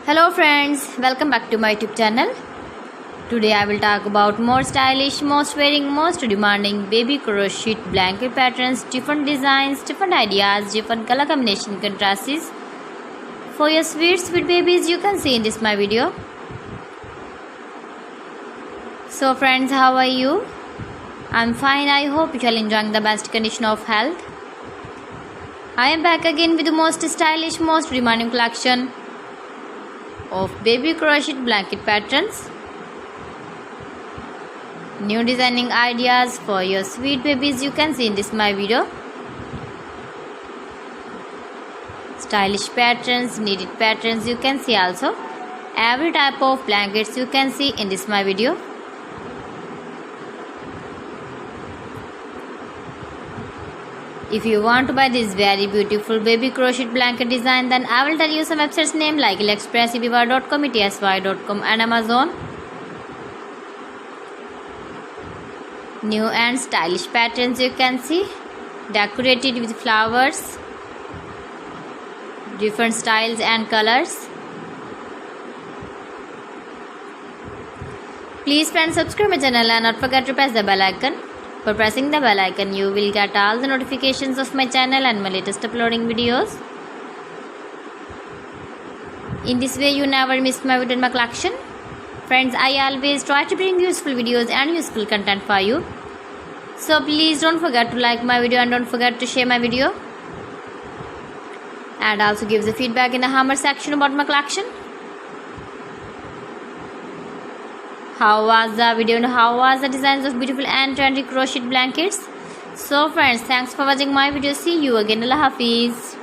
Hello friends, welcome back to my YouTube channel. Today I will talk about more stylish, most wearing, most demanding baby crochet blanket patterns, different designs, different ideas, different color combination contrasts for your sweet babies you can see in this my video. So friends, how are you? I'm fine. I hope you are enjoying the best condition of health. I am back again with the most stylish, most demanding collection of baby crochet blanket patterns. New designing ideas for your sweet babies you can see in this my video. Stylish patterns, needed patterns you can see also. Every type of blankets you can see in this my video. If you want to buy this very beautiful baby crochet blanket design, then I will tell you some websites name like AliExpress, eBay.com, ETSY.com and Amazon. New and stylish patterns you can see, decorated with flowers, different styles and colors. Please friends, subscribe my channel and not forget to press the bell icon. For pressing the bell icon, you will get all the notifications of my channel and my latest uploading videos. In this way, you never miss my video in my collection. Friends, I always try to bring useful videos and useful content for you. So please don't forget to like my video and don't forget to share my video. And also give the feedback in the comment section about my collection. How was the video and how was the designs of beautiful and trendy crochet blankets? So friends, thanks for watching my video. See you again. Allah Hafiz.